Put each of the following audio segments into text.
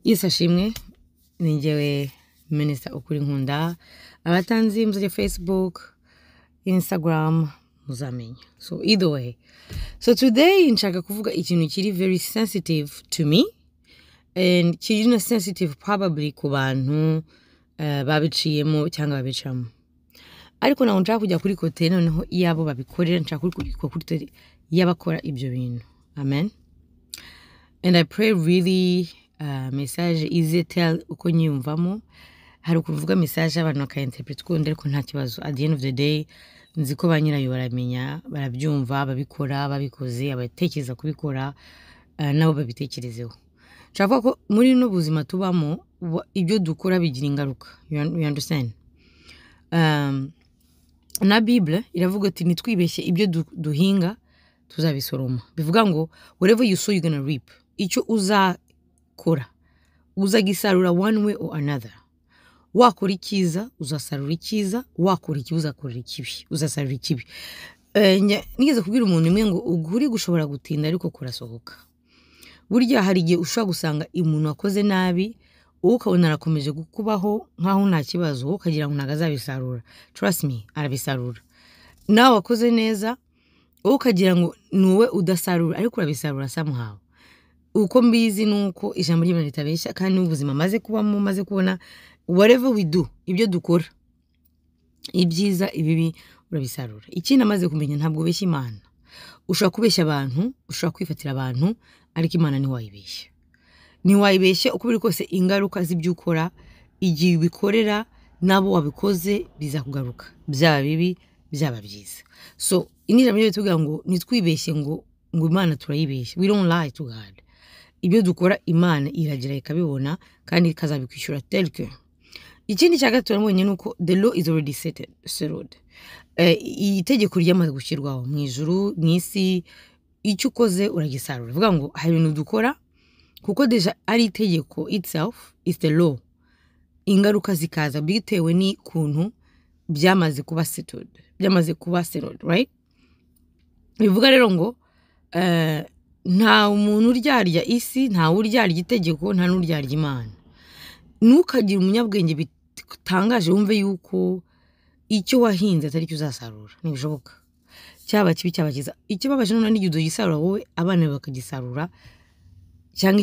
Yesu ashimwe ni njyewe Minister Ukuri Nkunda abatanzi muzajya Facebook, Instagram muzamenya. So either way. So today nshaka kuvuga ikintu kiri very sensitive to me and kiri na sensitive probably ku bantu babiciyemo cyangwa babicamo. Ariko naho nshaka kujya kuri kote noneho iyabo babikorera nshaka kuri kote y'abakora ibyo bintu. Amen. And I pray really message easy tell uko nyumvamo hari kuvuga message abantu bakainterpret ko ndiko nta kibazo. At the end of the day nzi ko banyirayo baramenya barabyumva babikora babikoze abatekereza kubikora nabo babitekerezeho. Nshaka ko muri no buzima tubamo ibyo dukora bigira ingaruka. You understand? Na Bible iravuga ati nitwibeshye ibyo duhinga tuzabisoroma. Bivuga ngo whatever you sow you're going to reap. Icyo uzakora uzagisarura one way or another. Wakora ikiza uzasarura ikiza, wakora ikibi uzakorera ikibi, uzasarura ikibi. Nigeze kubwira umuntu imwe ngo uguri gushobora gutinda ariko kurasohoka. Burya hari igihe ushobora gusanga umuntu wakoze nabi ukabona arakomeje kukubaho nkaho nta kibazo ukagira ngo ntagazabisarura. Trust me, arabisarura. Nawe wakoze neza ukagira ngo nuwe udasarura ariko urabisarura somehow. Uko mbizi nuko ijambo ry'Imana ritabeshya kandi ubuzima maze kubamo maze kubona whatever we do ibyo dukora ibyiza ibibi urabisarura. Ikindi amaze kumenya ntabwo ubeshya Imana. Ushobora kubeshya abantu, ushobora kwifatira abantu ariko Imana ni wayibeshya. Ni wayibeshya uko biri kose ingaruka z'ibyo ukora igihe ubikorera nabo wabikoze bizakugaruka. Byaba bibi byaba byiza. So inira muri tuvuga ngo nitwibeshye ngo Imana turayibeshya. We don't lie to God. Ibyo dukora Imana iragira ikabibona kandi ikazabikwishyura tel que. Ikindi cya gatatu nabonye nuko the law is already settled. Itegeko ryamaze gushyirwaho mu ijuru n'isi icyo ukoze uragisarura. Bivuga ngo hari ibintu dukora kuko deja ari itegeko itself is the law. Ingaruka zikaza bitewe ni kuntu byamaze kuba settled. Byamaze kuba settled, right? Bivuga rero ngo nta umuntu uryarya isi, nta uryarya itegeko, nta n'uryarya Imana. Nukagira umunyabwenge bitangaje wumve yuko icyo wahinze atari cyo uzasarura. Ntibishoboka. Cyaba kibi cyaba cyiza. Icyo babaje none n'igihe ugisarura wowe abana bakagisarura cyangwa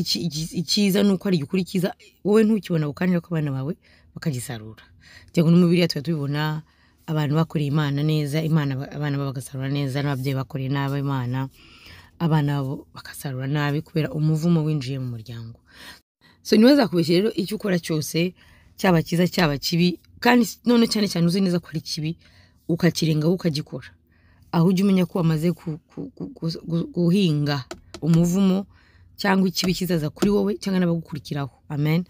ikiza nuko ari gikuri kiza wowe ntukibona bukanira ko abana bawe bakagisarura. Cyangwa n'umubiri yatwe tubibona abantu bakoreye Imana neza, Imana abana bagasarura neza n'ababyeyi bakoreye nabi Imana abana bakasarura nabi kubera umuvumo winjiye mu muryango. So niweza kubeshya rero icyo ukora cyose cyaba kiza cyaba kibi kandi none cyane cyane uzi neza ko ari kibi ukakirenga ukagikora. Aho ujye umenya ko wamaze guhinga umuvumo cyangwa ikibi kizaza kuri wowe cyangwa n'abagukurikiraho. Amen.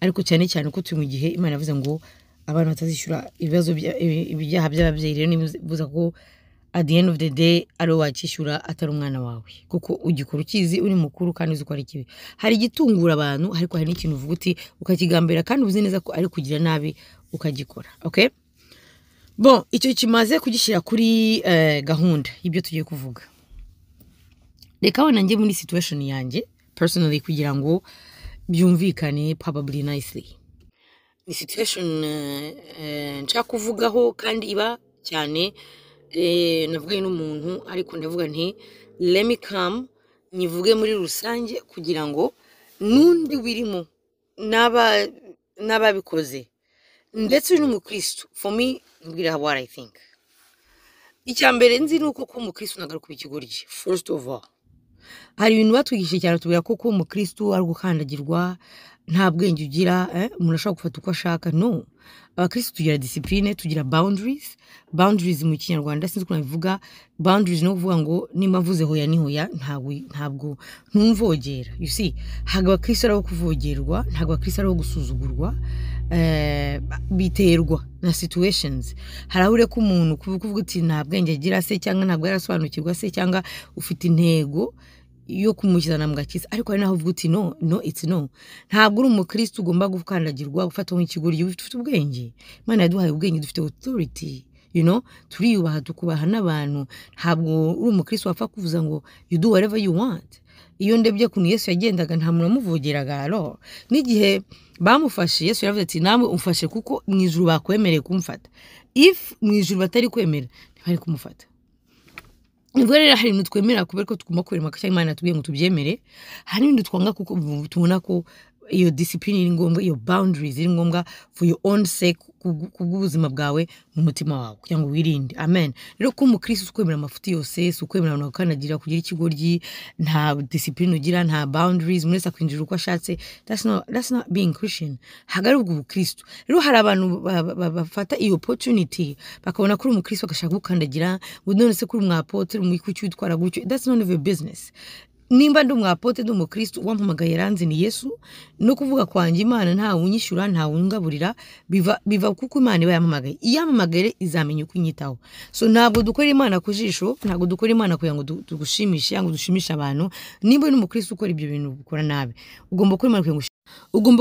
Ariko cyane cyane ko turi mu gihe Imana yavuze ngo abantu batazishyura ibibazo ibyaha by'ababyeyi rero nibuza ko at the end of the day ari wakishyura atari umwana wawe kuko ugikora ukizi uri mukuru kandi uzi ko ari kibi. Hari igitungura abantu ariko hari n'ikintu uvuga uti ukakigambira kandi uzi neza ko ari kugira nabi ukagikora. Okay? Bon, icyo kimaze kugishyira kuri gahunda y'ibyo tugiye kuvuga. Reka wana njye muri situation yanjye personally kugira ngo byumvikane probably nicely. Ni situation nshaka kuvugaho kandi iba cyane navuga n'umuntu ariko ndavuga nti let me come nyivuge muri rusange kugira ngo nundi wirimo n'ababikoze ndetse n'umukristo. For me mbwira what I think. Icyambere nzi nuko ko umukristo nagaruka ikigoryi. First of all hari ibintu batwigisha cyane tubwira ko umukristo ari gukandagirwa nta bwenge ugira umuntu ashaka gufata uko ashaka. No, abakristo tugira discipline, tugira boundaries mu Kinyarwanda sinzi ko nabivuga. Boundaries no kuvuga ngo nimba mvuze hoya ni hoya ntabwo ntumvogera. You see, haga abakristo ari kuvogerwa, ntabwo abakristo ari gusuzugurwa. Biterwa na situations. Harahure ko umuntu kuvuga uti nta bwenge agira se cyangwa ntabwo yarasobanukirwa se cyangwa ufite intego yo kumukizana mu gakiza ariko ari naho uvuga uti no it's no. Ntabwo uri umukristo ugomba gukandagirwa gufata nk'ikigori ufite ubwenge. Imana yaduhaye ubwenge dufite authority. You know, turiyubaha tukubaha n'abantu. Ntabwo uri umukristo wapfa kuvuza ngo you do whatever you want. iyo ndebye kuntu Yesu yagendaga nta muntu wamuvugiraga alo n'igihe bamufashe Yesu yaravuze ati namwe umfashe kuko mu ijuru bakwemereye kumfata if mu ijuru batari kwemera ntibari kumufata nibwo rero hari ibintu twemera kubera ko tugomba kwemera ko Imana yatubwiye ngo tubyemere hari ibintu twanga kuko tubona ko iyo discipline iri ngombwa iyo boundaries iri ngombwa for your own sake kubw'ubuzima bwawe mu mutima wawe kugira ngo wirinde amen rero ko umukristo ukwemera amafuti yose ukwemera abantu bakanagira kugira ikigoryi nta discipline ugira nta boundaries muri kwinjira uko ashatse that's not being Christian hagari ubwo ubukristo rero hari abantu bafata iyo opportunity bakabona kuri umukristo agashaka gukandagira ngo none se kuri umwapotre umwikuki witwara gutyo that's none of your business nimba ndi umwapote ndi umukristo wampamagaye yaranze ni Yesu no kuvuga kwanje Imana nta unyishyura nta ungaburira biva kuko Imana iba yampamagaye iyamamagare izamenya uko inyitaho so ntabwo dukora Imana kujisho ntabwo dukora Imana kugira ngo tugushimishe ngo dushimishe abantu nimba uri umukristo ukora ibyo bintu ukora nabi ugomba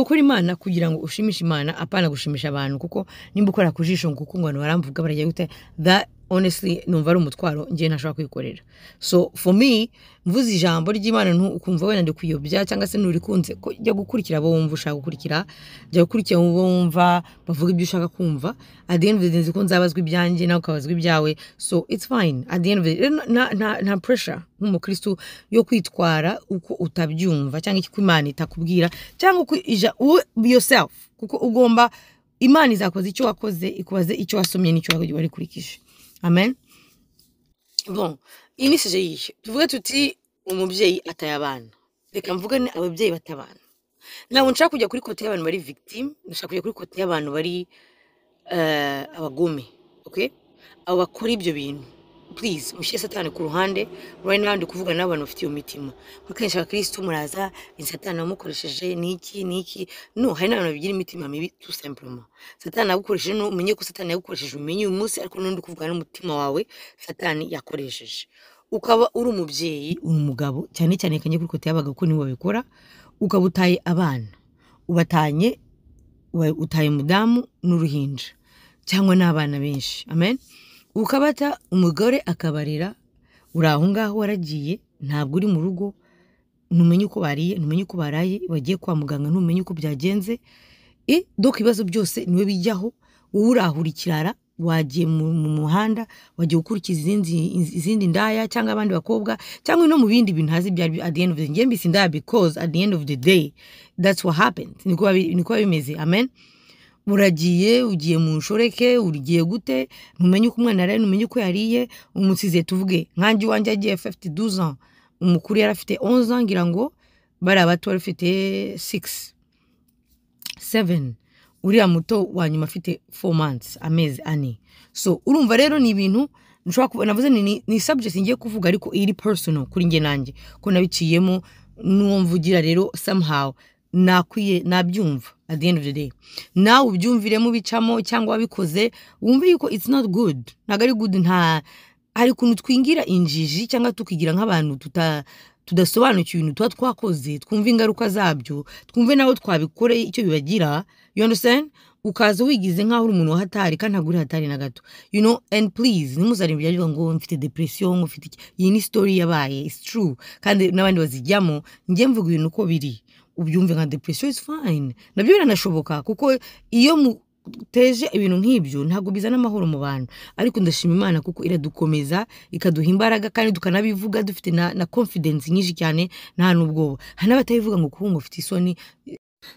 gukora Imana kugira ngo ushimishe Imana apana gushimisha abantu kuko nimba ukora kujisho kuko ngo abantu baramvuga barajya gute that honestly numva ari umutwaro ngiye ntashobora kwikorera so for me mvuze ijambo ry'Imana ukumva wenda ndi kuyobya cyangwa se nturikunze ko jya gukurikira abo wumva ushaka gukurikira jya gukurikira abo wumva bavuga ibyo ushaka kumva at the end of the day ko nzabazwa ibyanjye nawe ukabazwa ibyawe so it's fine at the end of the day nta pressure nk'umukristo yo kwitwara uko utabyumva cyangwa iki Imana itakubwira cyangwa uko yourself kuko ugomba Imana izakoze icyo wakoze ikubaze icyo wasomye n'icyo wari kurikije amen bon inisije yihe tuvuge tuti umubyeyi ataye abana reka mvuga ni ababyeyi batabana nawe nshaka kujya kuri kote y'abantu bari victim nshaka kujya kuri kote y'abantu bari abagome okay abo bakora ibyo bintu please mushyire Satani ku ruhande right now ndi kuvuga n'abantu bafite iyo mitima bakensha abakristo muraza Satani amukoresheje niki no hari n'abantu bigira imitima mibi tout simplement Satani agukoresheje no umenye ko Satani yagukoresheje umenye uyu munsi ariko n'undi kuvuga n'umutima wawe Satani yakoresheje ukaba uri umubyeyi uri umugabo cyane cyane kanye kuri kote y'abagabo ko nibo babikora ukaba utaye abana utaye mudamu n'uruhinja cyangwa n'abana benshi amen ukabata umugore akabarira uraho ngaho waragiye ntabwo uri mu rugo ntumenye uko bariye ntumenye uko baraye bagiye kwa muganga ntumenye uko byagenze donc ibibazo byose niwe bijyaho wowe urahura ikirara wagiye mu muhanda wagiye gukurikiza izindi ndaya cyangwa abandi bakobwa cyangwa no mu bindi bintu hazi byari at the end of the day mbisi ndaya because at the end of the day that's what happened niko bimeze amen muragiye ugiye mu nshoreke urigiye gute ntumenye uko umwana yari ntumenye uko yariye umusize tuvuge nkanjye wanje agiye 52 ans umukuru yari afite 11 ans ngira ngo bari abato bari afite 7 uriya muto wanyuma afite 4 months amezi ane so urumva rero ni ibintu nshobora kubona navuze ni subject ngiye kuvuga ariko iri personal kuri nge nanjye ko nabiciyemo n'uwo mvugira rero somehow nabyumva at the end of the day nawe ubyumviremo bicamo cyangwa wabikoze wumve yuko it's not good ntago ari good hari ukuntu twingira injiji cyangwa tukigira nk'abantu tudasobanukiwe ibintu tuba twakoze twumva ingaruka zabyo twumve nawe twabikore icyo bibagira you understand ukaza wigize nk'aho uri umuntu wahatari kandi ntabwo uri hatari na gato you know and please nimuzare ibyo ngo mfite depression ngo mfite iyi ni story yabaye it's true kandi n'abandi bazijyamo njye mvuga ibintu uko biri ubyumve nka depression is fine nabyo biranashoboka kuko iyo muteje ibintu nk'ibyo ntabwo bizana amahoro mu bantu ariko ndashima Imana kuko iradukomeza ikaduha imbaraga kandi tukanabivuga dufite na confidence nyinshi cyane nta n'ubwoba hari n'abatabivuga ngo kuko ufite isoni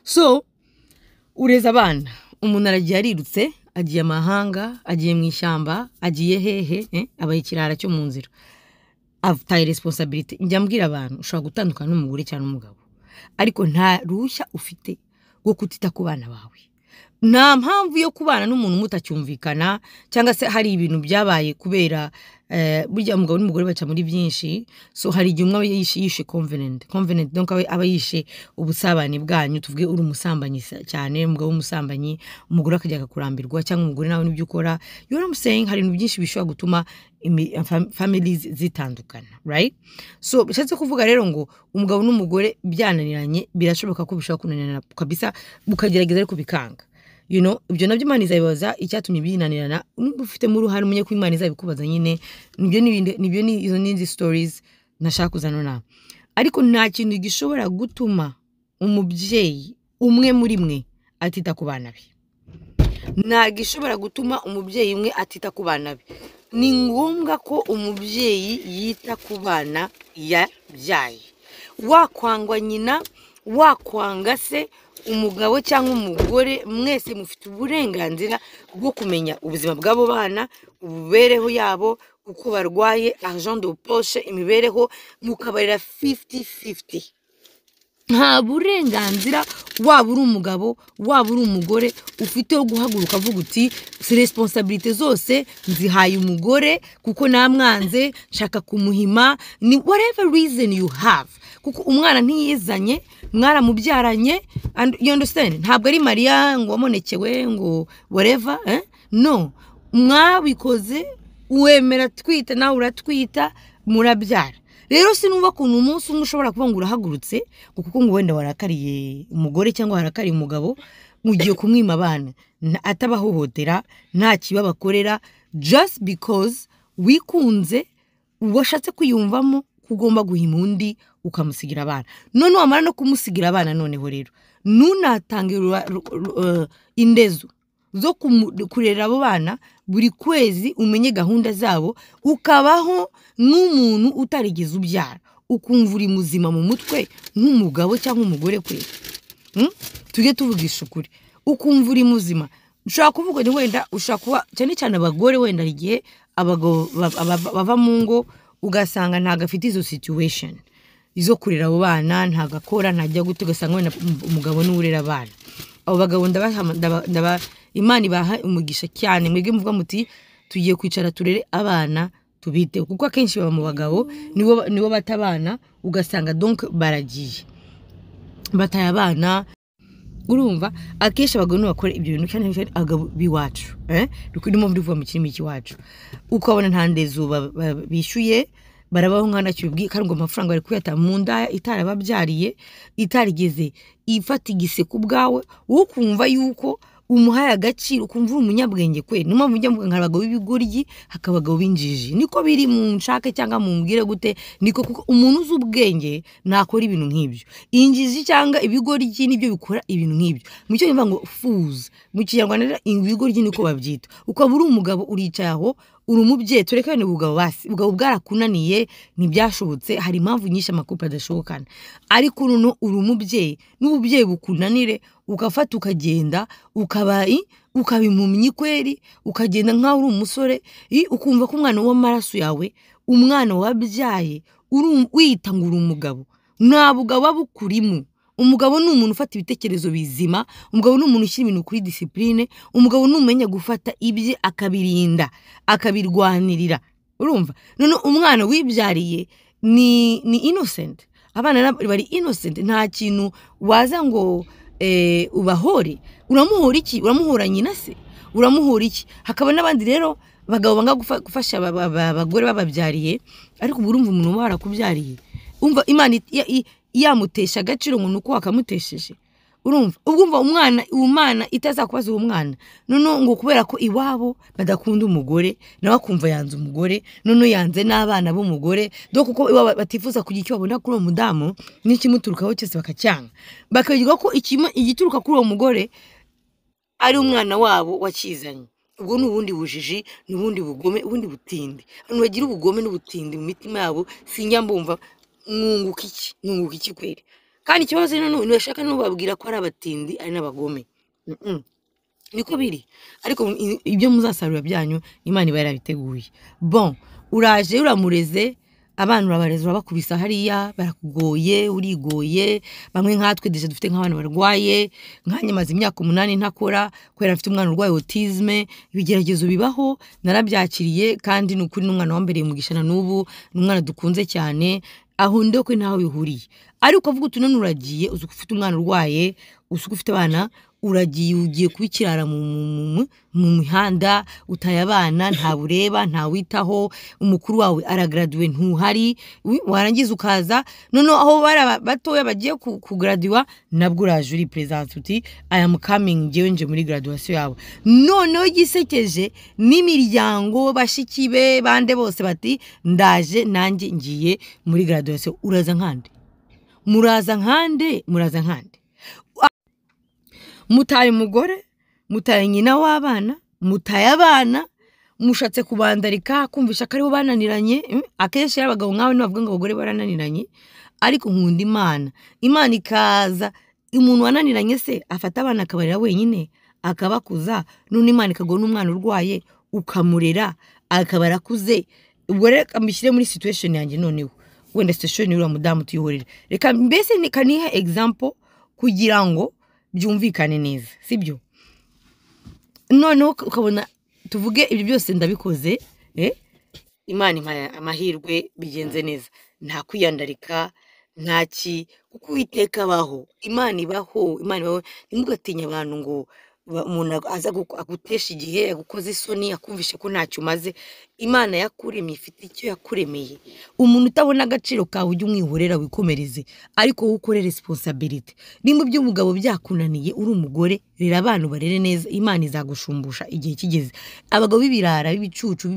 so ureza abana umuntu aragiye arirutse agiye amahanga agiye mu ishyamba agiye hehe abaye ikirara cyo mu nzira afite responsibility njya mbwira abantu ushobora gutandukana n'umugore cyangwa n'umugabo ariko nta ruhushya ufite rwo kutita ku bana bawe nta mpamvu yo kubana n'umuntu mutacyumvikana cyangwa se hari ibintu byabaye kubera burya umugabo n'umugore baca muri byinshi so hari igihe umwe yishe covenant donc aba yishe ubusabane bwanyu tuvuge uri umusambanyi cyane umugabo w'umusambanyi umugore akajya akakurambirwa cyangwa umugore nawe n'ibyo ukora you know what I'm saying hari ibintu byinshi bishobora gutuma families zitandukana right so bishatse kuvuga rero ngo umugabo n'umugore byananiranye birashoboka ko bishobora kunanirana kabisa bukagerageza ariko bikanga you know ibyo nabyo Imana izabibaza icyatumye binanirana ufite mu ruhare umenye ko Imana izabikubaza nyine nibyo ni izo n'indi stories nashaka kuzana na ariko nta kintu gishobora gutuma umubyeyi umwe muri mwe atita ku bana be. Nta gishobora gutuma umubyeyi umwe atita ku bana be. Ni ngombwa ko umubyeyi yita ku bana yabyaye. Wakwangwa nyina, wakwanga se, umugabo cyangwa umugore, mwese mufite uburenganzira bwo kumenya ubuzima bw'abo bana, ububereho yabo, uko barwaye, argent de poche, imibereho, mukabarira 50-50. Nta burenganzira waba uri umugabo waba uri umugore ufite wo guhaguruka avuga uti responsabilité zose nzihaye umugore kuko namwanze nshaka kumuhima, ni whatever reason you have, kuko umwana ntiyizanye, mwaramubyaranye, and you understand, ntabwo ari Maria ngo wamonekewe ngo whatever, no, mwabikoze, wemera twita nawe uratwita, murabyara. Rero sinumva kuntu umunsi umwe ushobora kuba ngo urahagurutse kuko ngo wenda warakariye umugore cyangwa warakariye umugabo, mugiye kumwima abana, atabahohotera, nta kibabakorera, just because wikunze, washatse kwiyumvamo kugomba guhima undi ukamusigira abana. None wamara no kumusigira abana, noneho rero nunatange indezo zo kurera abo bana buri kwezi, umenye gahunda zabo, ukabaho n'umuntu utarigeze ubyara, ukumva uri muzima mu mutwe nk'umugabo cyangwa umugore kwe. Tujye tuvugisha ukuri, ukumva uri muzima. Ushaka kuvuga ni wenda ushaka kuba cyane cyane abagore, wenda igihe abagabo bava mu ngo ugasanga ntago afite izo situation izo kurera abo bana, ntagakora, ntajya gute, ugasanga wenda umugabo n'urera abana. Abo bagabo ndaba Imana ibaha umugisha cyane, mwege muvuga muti tugiye kwicara turere abana tubite, kuko akenshi baba mu bagabo nibo batabana, ugasanga donc baragiye bataye abana. Urumva akenshi abagabo bakora ibyo bintu cyane abagabo biwacu, rukirimo mvuga mu kirimi cy'iwacu, ukabona nta ndezo bishyuye, barabaho nkana cyubwi kandi ngo amafaranga bari kuyata mu nda itarababyariye, itarigeze ifata igiseko bwawe, wo kumva yuko umuhaye agaciro, ukumva umunyabwenge kwe. Numa mujya mvuga nk'abagabo b'ibigoryi, hakabagabo b'injiji, niko biri mu nshake cyangwa mu mbwire gute, niko kuko umuntu uzi ubwenge nakora ibintu nk'ibyo. Injiji cyangwa ibigoryi nibyo bikora ibintu nk'ibyo. Mu cyo bivuga ngo fools, mu Kinyarwanda ibigoryi niko babyita. Ukaba uri umugabo uricaye aho, uri umubyeyi, turekane ubugabo basi, ubugabo bwarakunaniye, ntibyashobotse, hari impamvu nyinshi amakupa adashobokana, ariko runo uri umubyeyi, n'ububyeyi bukunanire, ukafata ukagenda ukabimumyi kweri, ukagenda nkaho uri umusore, ukumva ko umwana w'amaraso yawe, umwana wabyaye, wita ngo uri umugabo, nta bugabo bukurimo. Umugabo ni umuntu ufata ibitekerezo bizima, umugabo ni umuntu ushyira ibintu kuri discipline, umugabo ni umenya gufata ibye akabirinda, akabirwanirira. Urumva? None umwana wibyariye ni innocent, abana bari innocent, nta kintu waza ngo ubahore. Uramuhora iki? Uramuhora nyina se? Uramuhora iki? Hakaba n'abandi rero bagabo banga gufasha abagore bababyariye, ariko urumva umuntu warakubyariye, umva Imana yamutesha agaciro ngo nuko wakamutesheje. Urumva? Ubwo umwana itazakubaza uwo mwana, none ngo kubera ko iwabo badakunda umugore, nawe akumva yanze umugore, none yanze n'abana b'umugore, doko kuko iwabo batifuza kugira icyo babona kuri uwo mudamu, n'ikimuturukaho cyose bakacyanga, bakagira ko igituruka kuri uwo mugore ari umwana wabo wakizanye. Ubwo n'ubundi bujiji, n'ubundi bugome, ubundi butindi. Abantu bagira ubugome n'ubutindi mu mitima yabo, sinjya mbumva mwunguka iki kweri. Kandi ikibazo none bashaka n'ubabwira ko ari abatindi ari n'abagome. Niko biri. Ariko ibyo muzasarura byanyu Imana iba yarabiteguye. Bon, uraje uramureze, abana urabareze, urabakubisa hariya, barakugoye, urigoye, bamwe nkatwe deje dufite nk'abana barwaye, nkanye maze imyaka 8 ntakora, kwera afite umwana urwaye autisme, ibigeragezo bibaho, narabyakiriye, kandi n'ukuri n'umwana wambereye umugishana n'ubu, n'umwana dukunze cyane, aho ndo ko ntaho bihuriye. Ariko uvuga uti none uragiye, uzi ufite umwana urwaye, uzi ufite abana, uragiye ugiye kubikirara mu mihanda, utaye abana, nta bureba, nta witaho, umukuru wawe aragraduate ntuhari, warangiza ukaza, none aho batoya bagiye kugraduwa, nabwo uraje uri present uti I am coming, jewe nje muri graduation yawe. None gisekeje n'imiryango bashikibe bande bose bati ndaje nanjye ngiye muri graduation, uraza nkande. muraza nkande mutaye umugore, mutaye nyina w'abana, mutaye abana, mushatse kubandarika kumvisha ko aribo bananiranye. Akenshi abagabo nk'abo bavuga ngo abagore barananiranye, ariko nkunda Imana ikaza, umuntu wananiranye se afata abana akabarera wenyine akabakuza, none Imana ikagwa n'umwana urwaye ukamurera akaba arakuze. Ubwo reka mbishyire muri situation yanjye, noneho wenda situation y'uriya mudamu tuyihorere, reka mbese kanihe example kugira ngo byumvikane neza, sibyo? Noneho ukabona tuvuge ibyo byose ndabikoze, Imana impaye amahirwe bigenze neza, nta kwiyandarika ntaki, kuko Uwiteka abaho, Imana ibaho. Ntimugatinya abantu ngo umuntu aza agutesha igihe, agukoze isoni, akumvishe ko ntacyo umaze. Imana yakuremye ifite icyo yakuremeye. Umuntu utabona agaciro kawe ujye umwihorera wikomereze, ariko wowe ukore responsibility. Nimba iby'umugabo byakunaniye uri umugore, rera abantu barere neza, Imana izagushumbusha igihe kigeze. Abagabo b'ibirara, b'ibicucu,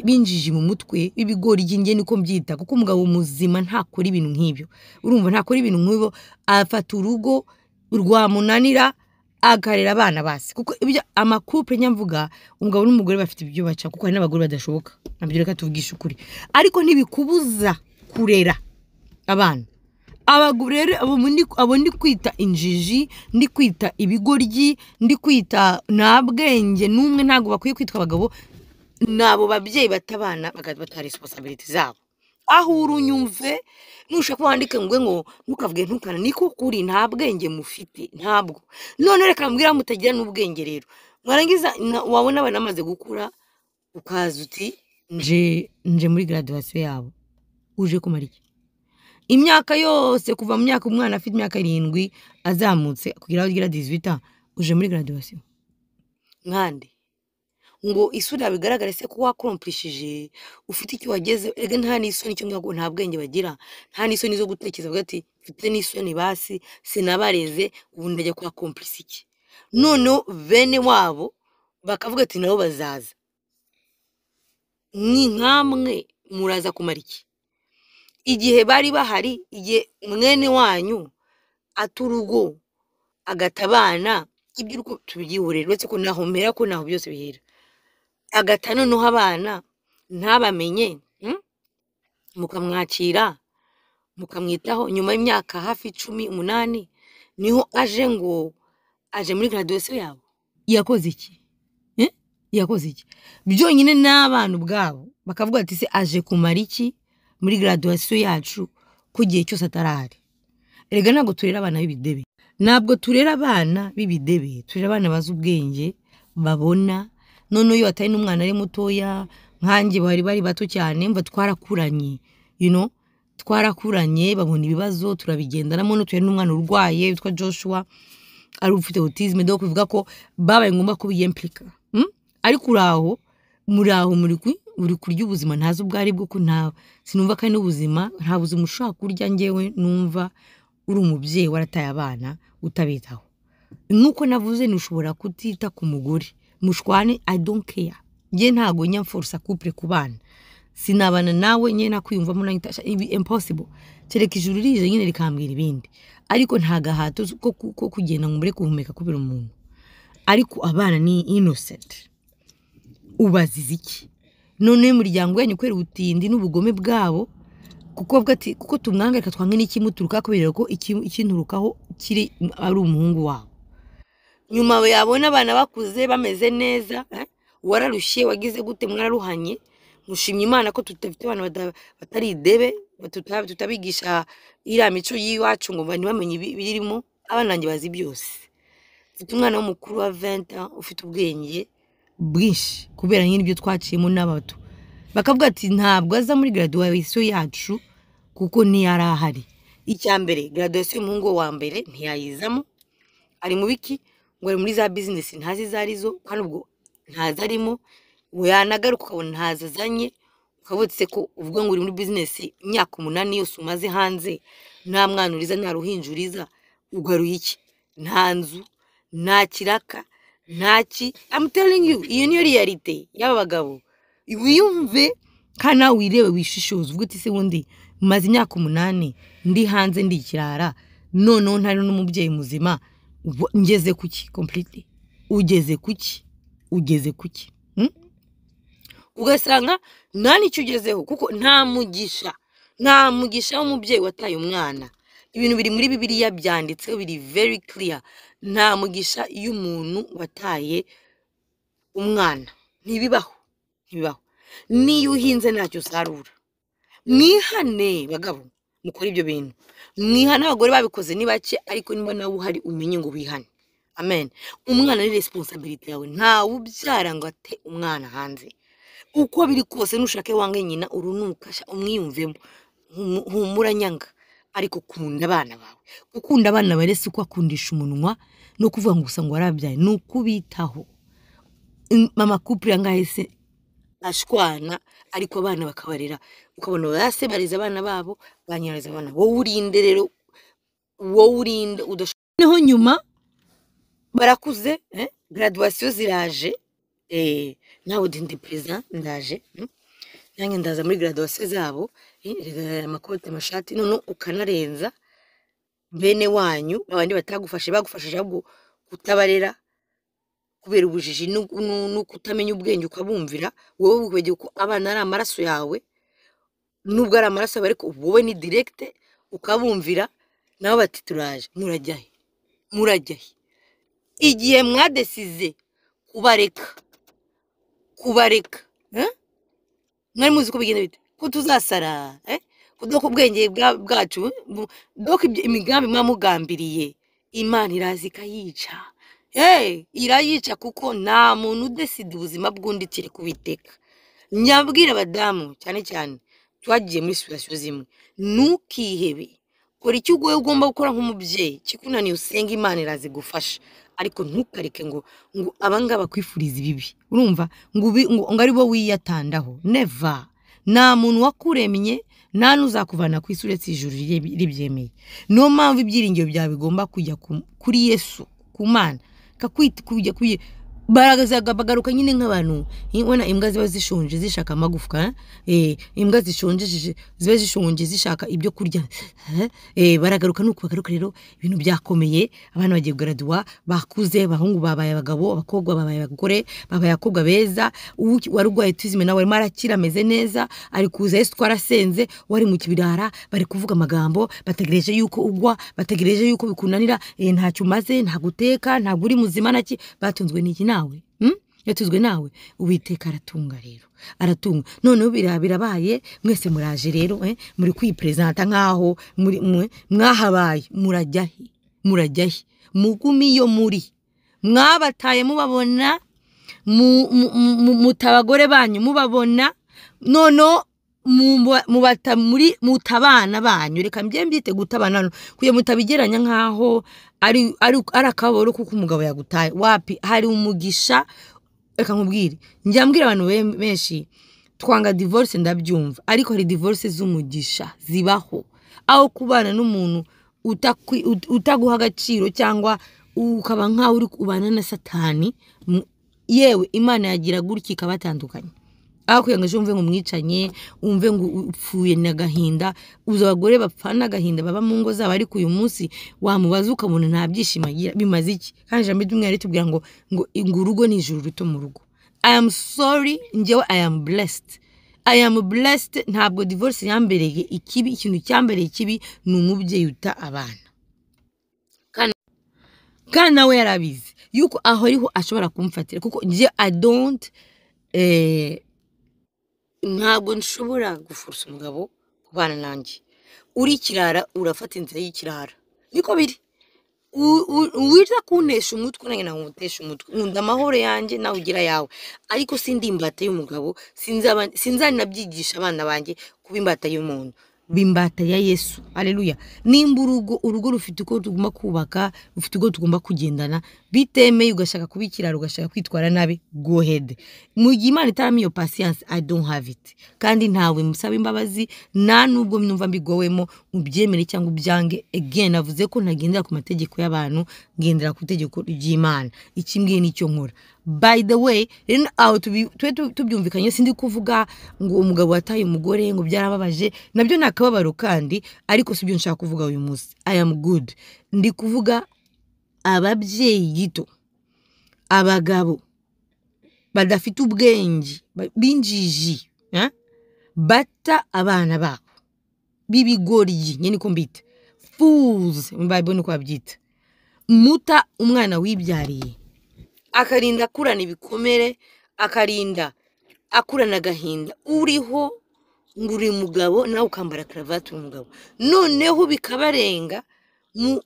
binjiji mu mutwe, b'ibigori njye niko mbyita, kuko umugabo muzima ntakora ibintu nk'ibyo. Urumva ntakora ibintu nk'ibyo, afata urugo rwamunanira akarera abana basi, kuko ibyo amakouple nyamvuga umugabo n'umugore bafite ibyo baca, kuko hari n'abagore badashoboka, nabyo reka tuvugisha ukuri, ariko ntibikubuza kurera abana. Abagore rero abo ndi kwita injiji, ndi kwita ibigoryi, ndi kwita nta bwenge n'umwe, ntabwo bakwiye kwitwa abagabo. Nabo babyeyi batabana bata responsibility zabo. Aho urunyumve nushaka wandike ngo ntukavuge ntukana, niko kuri, nta bwenge mufite, ntabwo. None reka mbwira mutagira n'ubwenge rero, mwarangiza wabona abana bamaze gukura, ukaza uti nje muri graduation yabo. Uje kumara iki? Imyaka yose kuva mu myaka umwana afite imyaka 7 azamutse kugira aho agira 18 ans, uje muri graduation nkande ngo isura bigaragare se ko wakomplishije, ufite icyo wageze. Ege nta n'isoni cyo ngago, nta bwenge bagira, nta n'isoni zo gutekereza vuga ati mfite n'isoni basi sinabareze, ubu ndajya kwa accomplish iki. None bene wabo bakavuga ati nabo bazaza, ni nkamwe muraza kumara iki? Igihe bari bahari, igihe mwene wanyu aturugo agatabana, ibyo uko tubyihurira, uretse ko naho mpera ko naho byose bihera. Agata noneho abana ntabamenye, mukamwakira mukamwitaho. Nyuma y'imyaka hafi 18 niho aje muri graduation yabo. Yakoze iki? Yakoze iki? Byonyine n'abantu bwabo bakavuga ati se aje kumara iki muri graduation yacu ku gihe cyose atarahari. Erega ntabwo turera abana b'ibidebe, ntabwo turera abana b'ibidebe, turera abana bazi ubwenge babona. None iyo atari n'umwana ari mutoya nkanjye, bari bato cyane, mva twarakuranye, twarakuranye, babona ibibazo turabigendanamo. No tuye n'umwana urwaye witwa Joshua, ari ufite autisme, donc bivuga ko babaye ngomba ko biyimplika. Ariko muri kurya ubuzima ntazi ubwari bwo, ko sinumva kandi n'ubuzima, nta buzima ushaka kurya. Ngewe numva uri umubyeyi warataye abana utabitaho. Nuko navuze ntushobora kutita ku mugore mushwane, I don't care. Nge ntago nyamforsa couple ku bana, sinabana nawe nye nakwiyumvamo nanyitasha, impossible. Kereka ijuru rije nyine rikambwira ibindi, ariko nta gahato ko kugenda ngumure kuhumeka kubera umuntu. Ariko abana ni innocent, ubazize iki? None umuryango wanyu kwera ubutindi n'ubugome bwabo, kuko tumwangarika twange n'ikimuturuka, kubera ko ikinturukaho kiri ari umuhungu wabo. Nyuma yabona abana bakuze bameze neza, wararushye wagize gute, mwararuhanye, mushimye Imana ko tutafite abana batari idebe, tutabigisha iriya mico y'iwacu ngo ntibamenye ibirimo. Abana banjye bazi byose. Mfite umwana w'umukuru wa 20 ans ufite ubwenge bwinshi, kubera nyine ibyo twaciyemo n'abato. Bakavuga ati ntabwo aza muri graduation yacu kuko ntiyari ahari. Icyambere, graduation y'umuhungu wa mbere ntiyayizamo, ari mu biki ngo ari muri za business ntazi zarizo, kandi ubwo ntaza arimo. Yanagaruka ukabona ntazazanye, ukabotse ko uvuga ngo uri muri business imyaka 8 yose umaze hanze, nta mwana uriza, nta ruhinjuriza, ugaruye iki? Nta nzu, nta kiraka, ntaki. I'm telling you, iyo niyo reality y'aba bagabo. Wiyumve kana wirebe wishishoza uvuga uti se wundi maze imyaka 8 ndi hanze ndi ikirara none ntari n'umubyeyi muzima ngeze kuki completely ugeze kuki ugasanga nani icyo ugezeho kuko nta mugisha w'umubyeyi wataye umwana. Ibintu biri muri Bibiliya byanditseho biri very clear, nta mugisha y'umuntu wataye umwana ntibibaho. Niyo uhinze ntacyo usarura. Mwihane bagabo mukora ibyo bintu, mwihane abagore babikoze ni bake ariko niba nawe uhari umenye ngo wihane. Amen. Umwana ni responsibility yawe, nta ubyara ngo ate umwana hanze. Uko biri kose nushake wange nyina urunukasha umwiyumvemo humura nyanga, ariko kunda abana bawe. Ukunda abana barese uko akundisha umunwa no kuvuga ngo gusa ngo warabyaye nukubitaho. Mama couple yangahese ashwana ariko abana bakabarera, ukabona base bariza abana babo banyareza abana. Wowe urinde rero, wowe urinde udashoneho nyuma barakuze graduation ziraje nawe ndi president ndaje nange ndaza muri graduation zabo amakote amashati none ukanarenza bene wanyu abandi batagufashe bagufashije ahubwo kutabarera kubera ubujiji no kutamenya ubwenge ukabumvira. Wowe ukwege ko abana ari amaraso yawe, nubwo ari amaraso ariko wowe ni direct ukabumvira nabo bati turaje murajyahe igihe mwadesize kubareka mwari muzi ko bigenda bite ko tuzasara kudoko ubwenge bwacu doko imigambi mwamugambiriye Imana irazi kayica irayica kuko nta muntu udeside ubuzima bw'unditire kubiteka. Nyabwira abadamu cyane twagiye muri situation zimwe, nukihebe kora icyo ugomba gukora nk'umubyeyi kikunaniye usenga Imana irazi gufasha, ariko ntukareke ngo abangaba kwifuriza ibibi. Urumva ngo ari bo wiyatandaho, never. Nta muntu wakuremye nta nuzakuvana ku isure cy'ijuru ribyemeye. No mpamvu ibyiringiro byawe bigomba kujya kuri Yesu, ku Mana, kujya baragazaga bagaruka nyine nk'abantu. Ubona imbwa ziba zishonje zishaka amagufwa, imbwa zishonje ziba zishonje zishaka ibyo kurya, baragaruka nuko bagaruka. Rero ibintu byakomeye, abana bagiye graduate bakuze, bahungu babaye abagabo, abakobwa babaye abagore, babaye abakobwa beza. Warugwaye tuzime nawe marakira ameze neza, ari kuza Yesu twarasenze, wari mu kibirara bari kuvuga amagambo, bategereje yuko ugwa, bategereje yuko bikunanira, ntacyo umaze, nta guteka, nta guri muzima naki, batunzwe n'iki nawe yatuzwe nawe. Uwiteka aratunga none birabaye mwese muraje rero muri kwipresenta nkaho mwahabaye. Murajyahe mugumiyo muri mwabataye mubabona mutabagore banyu mubabona nono mubata muri mutabana banyu. Reka mbyite gutabana kuye mutabigeranya nkaho ari akaboro kuko umugabo yagutaye. Wapi hari umugisha. Reka nkubwire, njyambwira abantu benshi twanga divorce ndabyumva, ariko hari divorce z'umugisha zibaho, aho kubana n'umuntu utaguha agaciro cyangwa ukaba nkaho uri kubana na Satani. Yewe Imana yagira gutya ikabatandukanya, aho kuyangaje umve ngo mwicanye, umve ngo upfuye n'agahinda. Uza abagore bapfana agahinda baba mu ngo zabo, ariko uyu munsi wamubaza ukabona nta byishimagira. Bimaze iki? Kandi jambo ry'umwe ritubwira ngo urugo ni ijuru rito mu rugo. I am sorry, njyewe I am blessed. Ntabwo divorce yambereye ikibi. Ikintu cyambereye ikibi ni umubyeyi uta abana, kandi nawe yarabizi yuko aho ariho ashobora kumfatira, kuko njye I don't ntabwo nshobora gufursa umugabo kubana nanjye. Uri kirara urafata inzira y'ikirara, niko biri. Wita kunesha umutwe nange nawe umutesha umutwe. Nkunda amahoro yanjye nawe ugira yawe, ariko sindi imbata y'umugabo. Sinzani nabyigisha abana banjye kuba imbata y'umuntu, bimbata ya Yesu. Haleluya. Nimba urugo rufite uko tugomba kubaka, rufite uko tugomba kugendana, bitemeye ugashaka kubikirara ugashaka kwitwara nabi go ahead mu gihe Imana itarami iyo patience I don't have it kandi ntawe musaba imbabazi nta nubwo numva mbigowemo ubyemere cyangwa ubyange again navuze ko ntagendera ku mategeko y'abantu ngendera ku itegeko ry'Imana ikimbwiye nicyo nkora by the way rero aho tubyumvikanye sindi kuvuga ngo umugabo wataye umugore ngo byarababaje nabyo nakababaro kandi ariko sibyo nshaka kuvuga uyu munsi I am good ndi kuvuga ababyeyi gito abagabo badafite ubwenge binjiji bata abana babo bibigoryi nyene ko mbita fools mbayibone ko babyita muta umwana wibyariye akarinda kurana ibikomere akarinda akurana agahinda uriho nguri mugabo nawe ukambara cravate umugabo noneho bikabarenga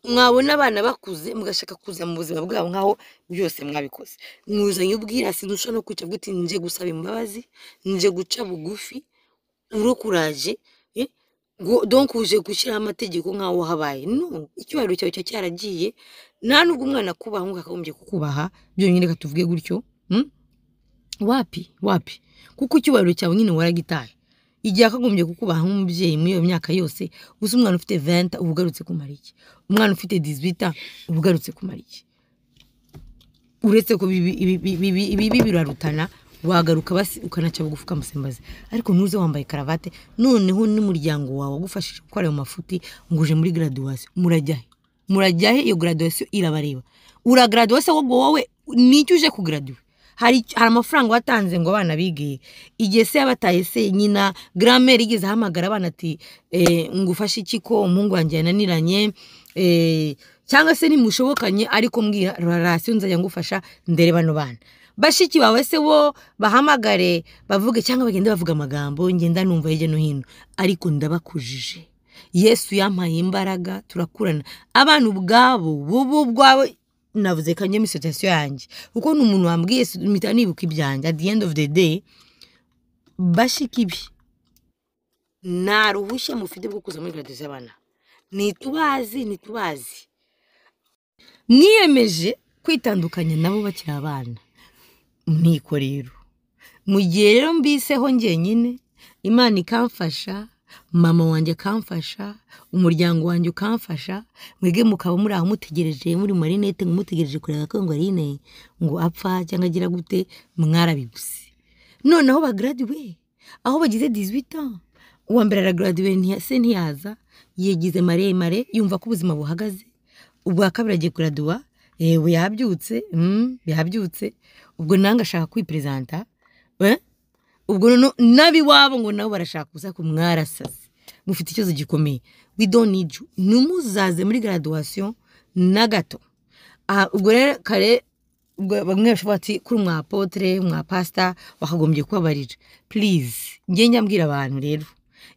mwabona abana bakuze mugashaka kuza mu buzima bwabo nkaho byose mwabikoze mwuzanye ubwirasi ndusha no kwica bwite nje gusaba imbabazi nje guca bugufi urokuraje donc uje gushyira amategeko nkaho habaye no icyubahiro cyawe cyaragiye nta nubwo umwana kubaha ngo akagombye kukubaha byonyine katuvuge gutyo wapi kuko icyubahiro cyawe nyine waragitaye igihe akagombye kukubaha nk'umubyeyi muri iyo myaka yose gusa umwana ufite 20 ubugarutse kumara iki umwana ufite 18 ubugarutse kumara iki uretse ko bibi birarutana wagaruka basi ukanaca bugufuka musembaze ariko ntuze wambaye karavate noneho n'umuryango wawe gufashije gukora ayo mafuti nguje muri graduation murajyahe iyo graduation irabareba uragraduation wowe nicyo uje kugraduate hari amafaranga watanze ngo abana bige igihe se yabataye se nyina grammaire igeze hamagara abana ati ngufashe iki ko umuhungu wanjye yananiranye cyangwa se nimushobokanye ariko mbwira relation nzajya ngufasha ndere bano bana bashiki bawe se bo bahamagare bavuge cyangwa bagende bavuga amagambo ngenda numva hirya no hino ariko ndabakujije Yesu yampaye imbaraga turakurana abantu ubwabo bwawe navuze kanye mi situation yanjye uko n'umuntu wambwiye mpita nibuka ibyanjye at the end of the day bashiki bi naruhushye mufite bwo kuza muri graduation y'abana nitubazi mwiyemeje kwitandukanya nabo bakiri abana niko rero mu gihe rero mbiseho ngenyine Imana ikamfasha mama wanjye kamfasha umuryango wanjye ukamfasha mwege mukaba muri aho mutegereje muri marinete ngumutegereje kureba ko ngo arine ngo apfa cyangwa agira gute mwarabibuse noneho bagraduate aho bagize 18 ans uwa mbere aragraduate ntiyaza yegize maremare yumva ko ubuzima buhagaze ubwa kabiri agiye kuradua yabyutse ubwo nanga ashaka kwipresenta ubwo nabi wabo ngo nabo barashaka kuza kumwarasaze mufite ikibazo gikomeye we don't need you numuzaze muri graduation na gato ubwo rero kare bamwe bashobora ati kuri umwa apotre umwa pastor wakagombye kubabarira please nge nyambwira abantu rero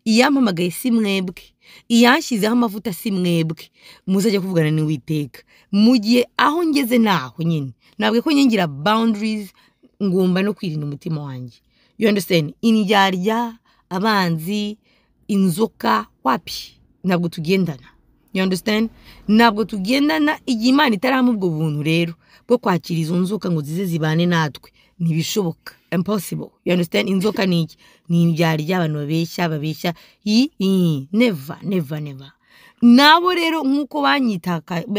iyampamagaye si mwebwe iyanshyizeho amavuta si mwebwe muzajya kuvugana ni Uwiteka mu gihe aho ngeze naho nyine nabwe ko nyengira boundaries ngomba no kwirinda umutima wanjye you understand indyarya abanzi inzoka wapi ntabwo tugendana you understand ntabwo tugendana igihe Imana itarama ubwo buntu rero bwo kwakira izo nzoka ngo zize zibane natwe ntibishoboka impossible you understand inzoka ni iki ni indyarya abantu babeshya never nabo rero nkuko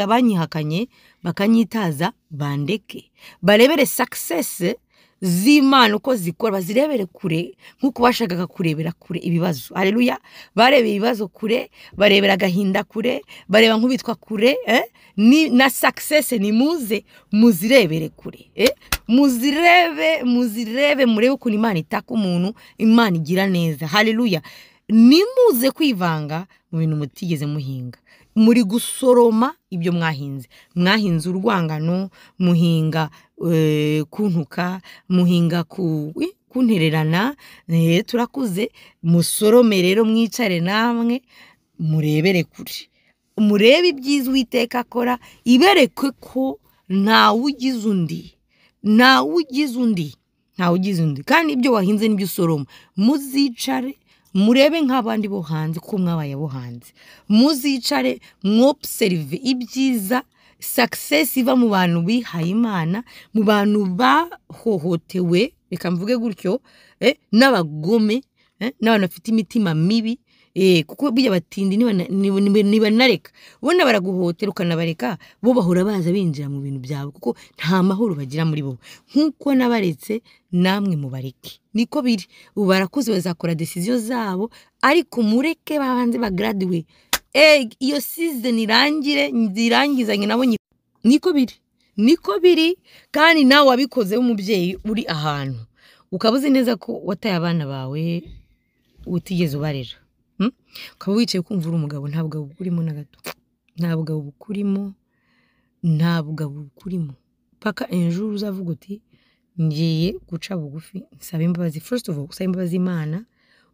banyihakanye bakanyitaza bandeke barebere success z'Imana uko zikora bazirebere kure nkuko bashakaga kurebera kure ibibazo haleluya barebera ibibazo kure barebera agahinda kure bareba nkubitwa kure ni na success ni muze muzirebere kure muzirebe murebe uko Imana itaka umuntu Imana igira neza haleluya nimuze kwivanga mu bintu mutigeze muhinga muri gusoroma ibyo mwahinze urwangano muhinga kuntuka muhinga kuntererana turakuze musorome rero mwicare namwe murebere kure murebe ibyiza Uwiteka akora ibereke ko ntawe ugize undi kandi ibyo wahinze n'ibyo usoroma muzicare murebe nk'abandi bo hanze ko mwabaye bo hanze muzicare mwobserve ibyiza success iva mu bantu bihaye Imana, mu bantu bahohotewe, reka mvuge gutyo, n'abagome, n'abantu bafite imitima mibi, kuko bijya batindi niba nareka ubona baraguhotera ukanabareka, bo bahora baza binjira mu bintu byawe kuko nta mahoro bagira muri bo. Nkuko nabaretse namwe mubareke, niko biri. Ubu barakuze bazakora decision zabo, ariko mureke babanze bagraduate, iyo season irangizanye nabo. Niko biri. Kandi nawe wabikoze umubyeyi uri ahantu ukabuze neza ko wataye abana bawe utigeze ubarera, ukaba wicaye kumva uri umugabo, nta bugabo bukurimo na gato, nta bugabo bukurimo paka enjour uzavuga uti ngiye guca bugufi nsaba imbabazi. First of all, usaba imbabazi Imana,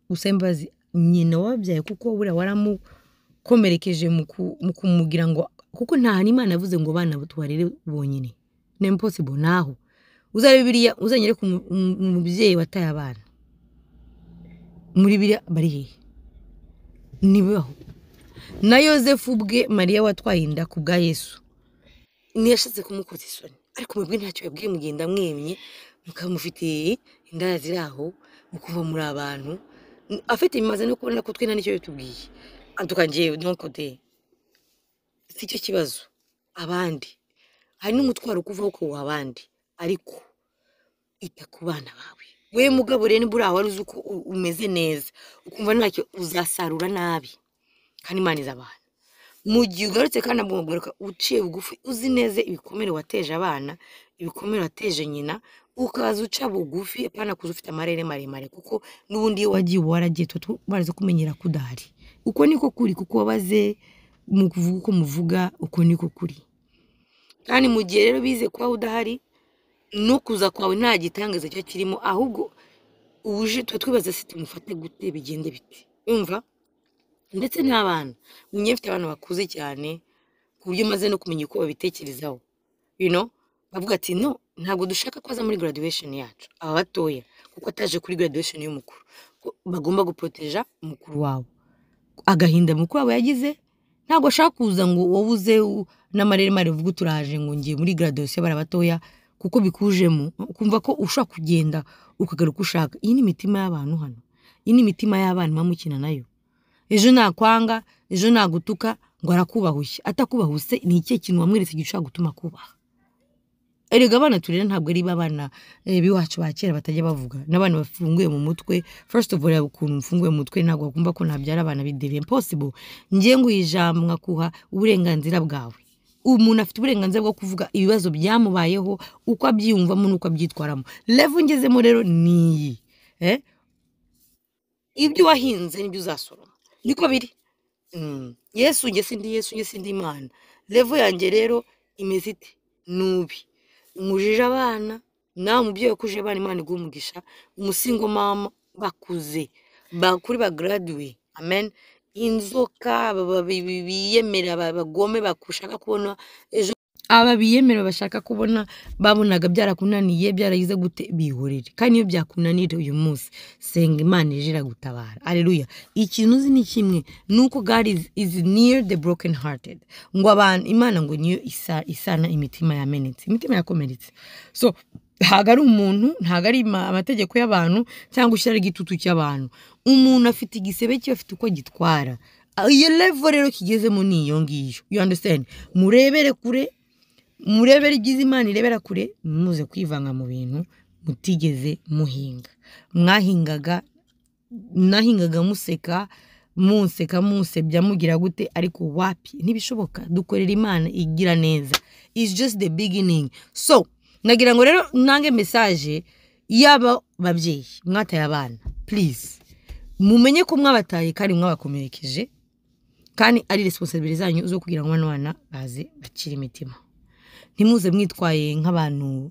usaba imbabazi nyina wabyaye, kuko buriya waramukomerekeje mu kumugira ngo, kuko nta hana Imana yavuze ngo bana tubarere bonyine, ni impossible. Naho uza Bibiliya uzanyere ku mubyeyi wataye abana muri Bibiliya bari hehe? Nibaho. Na Yosefu ubwe Mariya watwaye inda ku bwa Yesu ntiyashatse kumukoza isoni, ariko mwebwe ntacyo yabwiye, mugenda mwemye mukamufitiye inda ziri aho, mukuva muri abantu afite imaze no kubona ko twe nta nicyo yatubwiye. Antukangiye nkokote si cyo kibazo. Abandi hari n'umutwaro kuvaho ko wabandi, ariko ita ku bana bawe. We mugabo rero nibura wari uzi uko umeze neza, ukumva ntacyo uzasarura nabi, kandi Imana izabana. Mu gihe ugarutse kandi amugoroka uciye bugufi, uzi neza ibikomere wateje abana, ibikomere wateje nyina, ukaza uca bugufi, apana kuza ufite amarere maremare, kuko n'ubundi iyo wagiye waragiye baraze kumenyera kudahari. Uko niko kuri, kuko wabaze mu kuvuga uko muvuga, uko niko kuri. Kandi mu gihe rero bize kwa udahari, no kuza kwawe nta gitangaza cyo kirimo, ahubwo ubuje twibaza siti mufate gute, bigende bite, umva. Ndetse n'abana mfite abantu bakuze cyane ku buryo maze no kumenya uko babitekerezaho, bavuga ati no, ntabwo dushaka ko aza muri graduation yacu, aba batoya, kuko ataje kuri graduation y'umukuru, bagomba guproteja umukuru wabo. Agahinda mukuru wabo yagize, ntabwo ashaka kuza ngo wobuze n'amarere mare uvuga turaje ngo ngiye muri graduation y'abana batoya, kuko bikujemo ukumva ko ushaka kugenda ukagaruka ushaka. Iyi ni imitima y'abantu hano, iyi ni imitima y'abana mamukina nayo. Ejo nakwanga, ejo nagutuka ngo arakubahushye, atakubahuse ni ikihe kintu wamweretse gishaka gutuma kubaha? Erega abana turera ntabwo ari babana biwacu ba kera batajya bavuga, n'abana bafunguye mu mutwe. First of all, ukuntu mfunguye mu mutwe ntabwo akumva ko nabyara abana bideve impossible. Ngiye ngo ijambo ngakuha uburenganzira bwawe. Umuntu afite uburenganzira bwo kuvuga ibibazo byamubayeho, uko abyiyumvamo n'uko abyitwaramo. Level ngezemo rero ni ibyo wahinze n'ibyo uzasoroma, niko biri. Yesu nge sindi Imana. Level yanjye rero imeze ite? Nubi. Mujije abana, nawe mubyeyi wakuje abana, Imana iguha umugisha. Umusingo mama bakuze, bakuri bagraduate, amen. Inzoka biyemera, bagome bakushaka kubona ejo, aba biyemera bashaka kubona babonaga byarakunaniye, byaragize gute, bihorere. Kandi iyo byakunanira uyu munsi, senga Imana ijira gutabara. Haleluya. Ikintu uzi ni kimwe, nuko God is near the broken hearted. Ngo abantu Imana ngo niyo isana imitima yamenetse, imitima yakomeretse. So ntago ari umuntu, ntago ari amategeko y'abantu cyangwa ushyira igitutu cy'abantu. Umuntu afite igisebe cyo, afite uko gitwara. Iyo level rero kigezemo ni iyo ngiyo, you understand? Murebere kure, murebere ibyiza Imana irebera kure, muze kwivanga mu bintu mutigeze muhinga. Nahingaga museka, musebya mugira gute, ariko wapi, ntibishoboka. Dukorera Imana igira neza. It's just the beginning. So nagira ngo rero nange message yaba babyeyi mwataye abana, please mumenye ko mwabataye kandi mwabakomerekeje, kandi ari responsibility zanyu zo kugira ngo bana baze bakira imitima. Ntimuze mwitwaye nk'abantu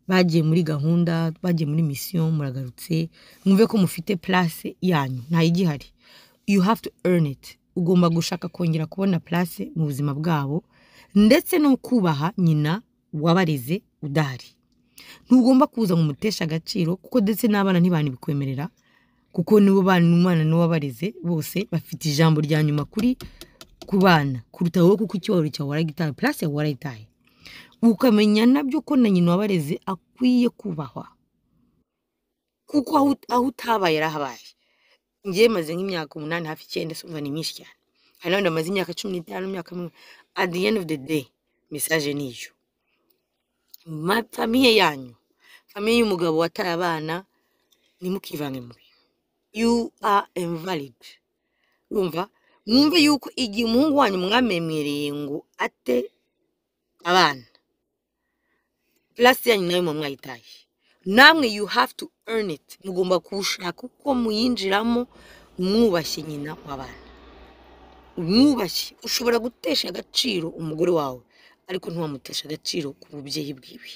bagiye muri gahunda, bagiye muri mission, muragarutse mwumve ko mufite place yanyu, nta igihari. You have to earn it. Ugomba gushaka kongera kubona place mu buzima bwabo, ndetse no kubaha nyina wabareze udahari. Ntugomba kuza mu mutesha agaciro, kuko ndetse n'abana ntibani bikwemerera, kuko nibo bana n'umwana no wabareze bose bafite ijambo rya nyuma kuri ku bana kuruta wowe kuko icyubahiro cyawe waragitaye place yawe warayitaye ukamenya nabyo ko na nyina wabareze akwiye kubahwa kuko aho utabaye yarahabaye ngiye maze nk'imyaka 8 hafi 9 sumva ni myinshi cyane hari n'abandi bamaze imyaka 15 imyaka at the end of the day message niyo famiye yanyu famiye y'umugabo wataye abana nimukivange mu you are invalid urumva mwumve yuko igihe umuhungu wanyu mwamemwereye ngo ate abana place yanyu nayo mwayitaye namwe you have to earn it mugomba kushaka uko muyinjiramo mwubashye nyina w'abana mwubashye ushobora gutesha agaciro umugore wawe ariko ntiwamutesha agaciro ku bubyeyi bwiwe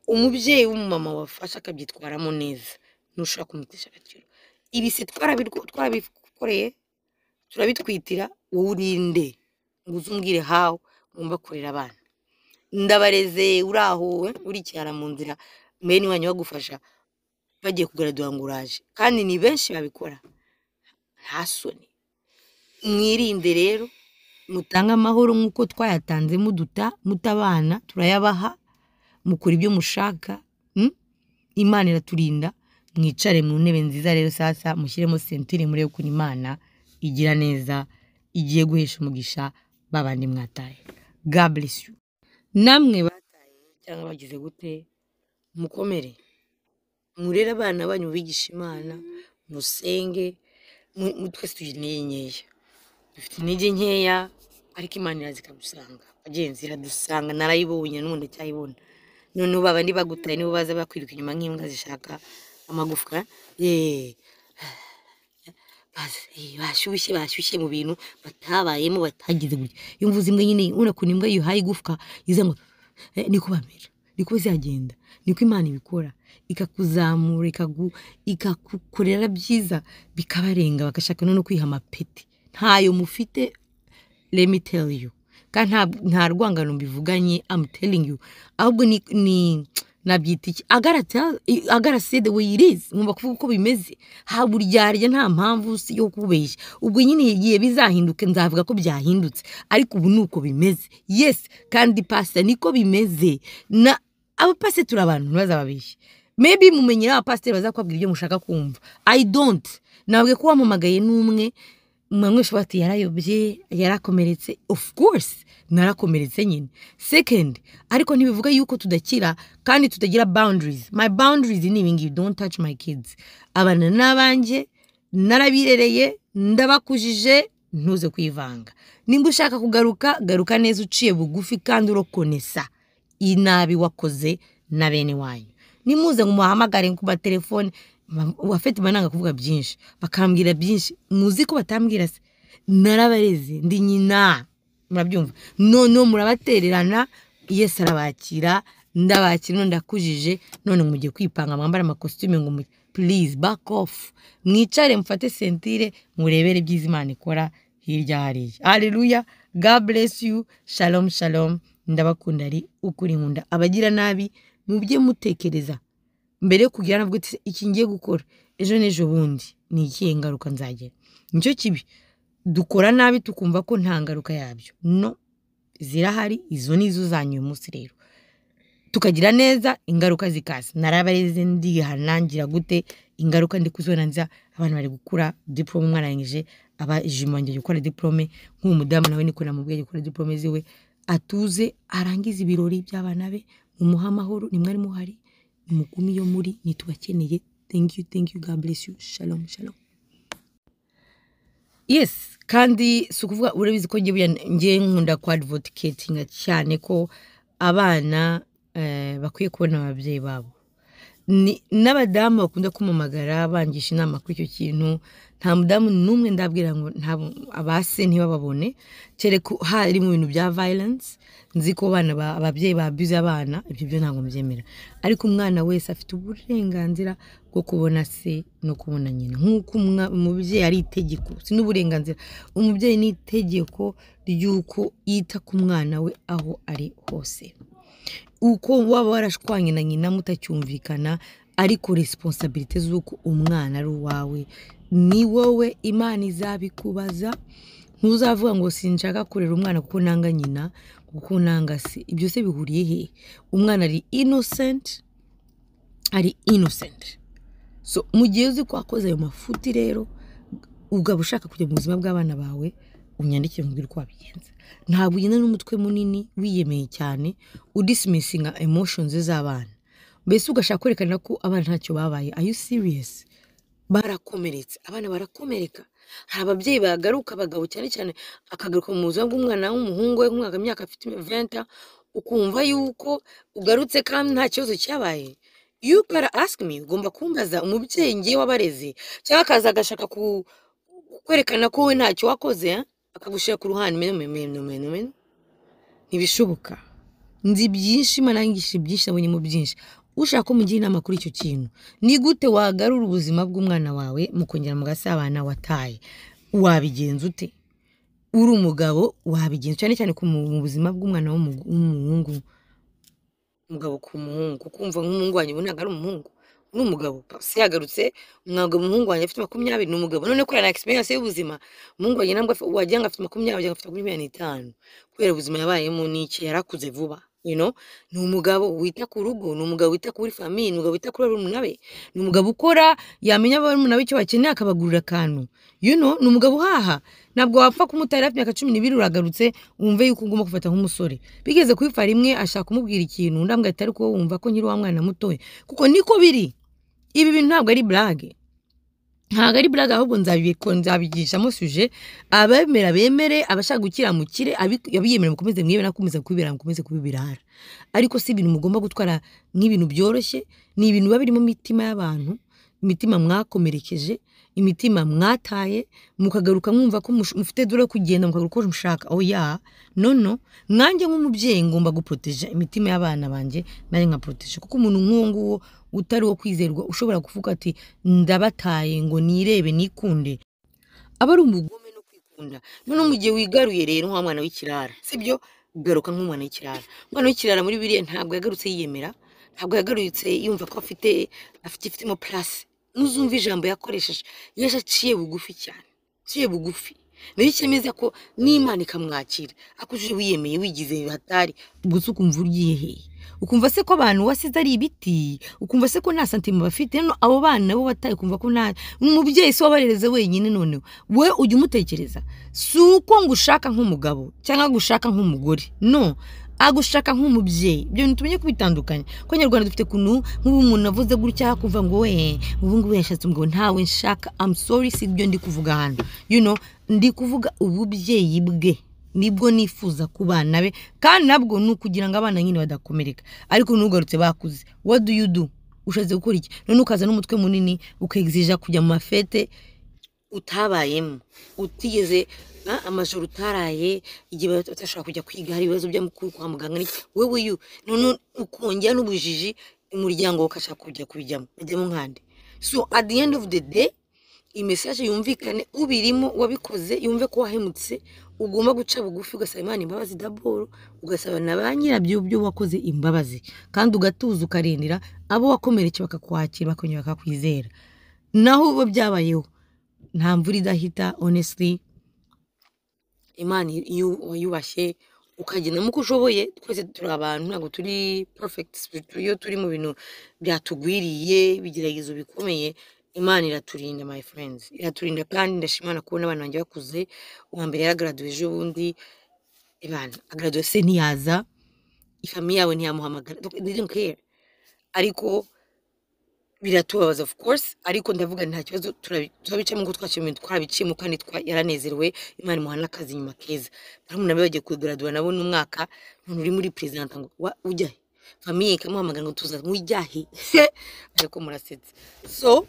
umubyeyi w'umumama wafasha akabyitwaramo neza nushaka kumutesha agaciro ibi se twarabikoreye turabitwitira wowe urinde ngo uzumbwire how ngomba kurera abana ndabareze uraho uri cyara mu nzira mbene wanyu bagufasha bagiye kugaradura ngo uraje kandi ni benshi babikora nta soni mwirinde rero mutanga amahoro nk'uko twayatanze mutabana turayabaha mukora ibyo mushaka Imana iraturinda mwicare mu ntebe nziza rero sasa mushyiremo sentire muri uko Imana igira neza igiye guhesha umugisha babandi mwataye. God bless you. Namwe bataye cyangwa bagize gute mukomere murere abana banyu bigisha Imana musenge twese tugiye nkeya dufite intege nkeya ariko Imana irazikadusanga bagenzi iradusanga narayibonye n'undi cyayibona none baba ndi bagutaye nibo baza bakwiruka inyuma nk'imbwa zishaka amagufwa bashyushye mu bintu batabayemo batagize gutya iyo mvuze imwe nyine unakuna imbwa yuhaye igufwa iza ngo niko bamera niko zagenda niko Imana ibikora ikakuzamura ikakukorera byiza bikabarenga bagashaka no kwiha amapeti ntayo mufite let me tell you kandi nta rwangano mbivuganye I'm telling you ahubwo ni nabyita iki agara say the way it is ngomba kuvuga uko bimeze ha buryarya nta mpamvu yo kubeshya ubwo nyine yigiye bizahinduke nzavuga ko byahindutse ariko ubu nuko bimeze yes kandi pastor niko bimeze na aba pastor turabantu bazababeshya maybe mumenyera aba pastor bazakwabwira ibyo mushaka kumva I don't nabwe ko wamamagaye n'umwe mwamwisho bati yarayobye yarakomeretse of course narakomeretse nyine second ariko ntibivuga yuko tudakira kandi tutagira boundaries my boundaries ni ibingi don't touch my kids abana nabanje narabirereye ndabakujije ntuze kwivanga nimba ushaka garuka neza uciye bugufi kandi urokonesa inabi wakoze na bene wanyu nimuze ngumuhamagare ku telefone wafite mananga kuvuga byinshi bakambwira byinshi muzi ko batambwira se narabareze ndi nyina murabyumva no murabatererana Yesu arabakira ndabakira ndakujije none mugiye kwipanga mwambara amakostume ngo please back off mwicare mfate sentire murebere byiza Imana ikora hirya hariya haleluya God bless you shalom shalom ndabakunda ari ukuri nkunda abagira nabi mubye mutekereza mbere kugira nabwo iki ngiye gukora ejo nejo bundi ni ikihe ngaruka nzagira nicyo kibi dukora nabi tukumva ko nta ngaruka yabyo no zirahari izo nizo zanyu umunsi rero tukagira neza ingaruka zikaza narabareze ndihanangira gute ingaruka ndi kuzona nza abantu bari gukura diplome mwarangije abajimange gukora diplome nk'umudamu nawe niko namubwiye gukora diplome ziwe atuze arangiza ibirori by'abana be mu muhamahoro nimwari muhari mukumi yo muri nitubakeneye thank you God bless you shalom shalom yes kandi sukuvuga urabizi ko ngiye nkunda kwa advocating cyane ko abana bakwiye kubona ababyeyi babo n'abadamu bakunda kumumagara bangisha inama kuri icyo kintu nta mudamu numwe ndabwira ngo abase ntibababone kereko hari mu bintu bya violence nzi ko bana ababyeyi babize abana ibyo byo ntabwo mbyemera ariko umwana wese afite uburenganzira bwo kubona se no kubona nyina nk'uko umubyeyi ari itegeko si n'uburenganzira umubyeyi ni itegeko ry'uko yita ku mwana we aho ari hose uko waba warashwanye na nyina mutacyumvikana ariko responsibility z'uko umwana ari uwawe ni wowe Imana izabikubaza ntuzavuga ngo sinshaka kurera umwana kuko nanga nyina kuko nanga se. Ibyo se bihuriye he? Umwana ari innocent, so mu gihe uzi ko wakoze ayo mafuti rero ugaba ushaka kujya mu buzima bw'abana bawe, unyandikire mbwira uko wabigenza. Ntabwo ugenda n'umutwe munini wiyemeye cyane udismissinga emotions z'abana, mbese ugashaka kwerekana ko abana ntacyo babaye. Are you serious? Barakomeretse, abana barakomereka. Hari ababyeyi bagaruka, abagabo cyane cyane akagaruka mu buzima bw'umwana w'umuhungu we nk'umwaka myaka afite 20, ukumva yuko ugarutse kandi nta kibazo cyabaye. You gotta ask me, ugomba kumbaza umubyeyi ngiye wabareze, cyangwa akaza agashaka kwerekana ko we ntacyo wakoze, akagushira ku ruhande. Ntibishoboka. Nzi byinshi, Imana yangishije byinshi, nabonye mu byinshi. Ushaka ko mugira inama kuri icyo kintu, ni gute wagarura ubuzima bw'umwana wawe mukongera mugasabana wataye? Wabigenza ute? Uri umugabo wabigenza cyane cyane mu buzima bw'umwana w'umuhungu, umugabo ku muhungu, kukumva nk'umuhungu wanjye ntabwo ari umuhungu, n'umugabo. Se yagarutse umwagabo umuhungu wanjye afite 20 n'umugabo, none ko yana experience y'ubuzima. Umuhungu wanjye ntabwo wagira ngo afite 20, wagira ngo afite 25, kubera ubuzima yabayemo n'iki, yarakuze vuba. You know, ni umugabo wita ku rugo, ni umugabo wita kuri famille, ni umugabo wita kuri barumuna be, ni umugabo ukora, yamenya barumuna be icyo bakeneye akabagurira akantu. You know, ni umugabo uhaha. Ntabwo wapfa kumutara hafi myaka 12 uragarutse wumve yuko ugomba gufata nk'umusore. Bigeze kwifa rimwe ashaka kumubwira ikintu, ndambwa atari ko wumva ko nkiri wa mwana mutoye, kuko niko biri. Ibi bintu ntabwo ari blague, ntabwo ari blague, ahubwo nzabigishamo suje. Abemera bemere, abashaka gukira mukire, abiyemera mukomeze mwibe, nakomeza kubibera mukomeze kubibirara. Ariko si ibintu mugomba gutwara nk'ibintu byoroshye. Ni ibintu biba birimo imitima y'abantu, imitima mwakomerekeje, imitima mwataye, mukagaruka mwumva ko mufite dore kugenda mukagaruka ko mushaka. Oya, no, nanjye nk'umubyeyi ngomba guproteja imitima y'abana banje, nanjye nka proteje, kuko umuntu nk'uwo nguwo utari wo kwizerwa ushobora kuvuga ati ndabataye ngo nirebe nikunde, aba ari umugome no kwikunda. None mu gihe wigaruye rero nka mwana w'ikirara, sibyo? Garuka nk'umwana w'ikirara. Umwana w'ikirara muri biriya ntabwo yagarutse yiyemera, ntabwo yagarutse yumva ko ifitemo place. Muzumva ijambo yakoresheje, yaciye bugufi cyane, ciye bugufi. Nari cyemeza ko n'Imana ikamwakira, akujije wiyemeye wigize hatari, gusa ukumva ugiye he, ukumva se ko abantu wasize ari ibiti, ukumva se ko nta sentiment bafite. No, abo bana bo bataye kumva ko nta umubyeyi se wabarereze wenyine. None we ujya umutekereza suko ngushaka nk'umugabo cyangwa gushaka nk'umugore, no, agushaka nk'umubyeyi. Ibyo bintu tumenye kubitandukanya, ko Nyarwanda dufite kuntu nk'umuntu avuze gutya kuva ngo we ubu ngubu yashatse umugabo ntawe nshaka. I'm sorry, si ibyo ndi kuvuga hano. You know, ndi kuvuga ububyeyi bwe nibwo nifuza ku bana be, kandi nabwo nukugira ngo abana nyine badakomereka. Ariko nugarutse bakuze, what do you do? Ushaze gukora iki? None ukaza n'umutwe munini ukexija kujya mu mafete utabayemo, utigeze amajoro utaraye, igihe batashaka kujya kwiga, hari ibibazo by'amukuru kwa muganga n'iki. Wewe none ukongera n'ubujiji, umuryango ukashaka kujya kubijyamo nkande. So at the end of the day, imessage yumvikane, ubirimo wabikoze yumve ko wahemutse, ugomba guca bugufi ugasaba Imana imbabazi d'abord, ugasaba na ba nyirabyo byo wakoze imbabazi, kandi ugatuza ukarindira abo wakomereke bakakwakira bakongera bakakwizera. Naho ubo byabayeho nta mvura idahita. Honestly, Imana yubashye ukagenda muko ushoboye. Twese turi abantu, ntabwo turi perfect. Iyo turi mu bintu byatugwiriye bigeragezo bikomeye, Imana iraturinda my friends, iraturinda. Kandi ndashimana kubona abantu banjye bakuze. Uwa mbere yaragraduwe ejo bundi, Imana agraduwe se ntiyaza, ifamiye yawe ntiyamuhamagara, they didn't care. Ariko biratubabaza of course, ariko ndavuga nta kibazo, turabicamo ngo twabiciyemo kandi yaranezerewe. Imana imuhana akazi nyuma keza. Barumuna be bagiye kugraduwa nabo n'umwaka, none uri muri president ngo ujya he, famiye ikamuhamagara ngo tuza ujya he ariko murasetsa. So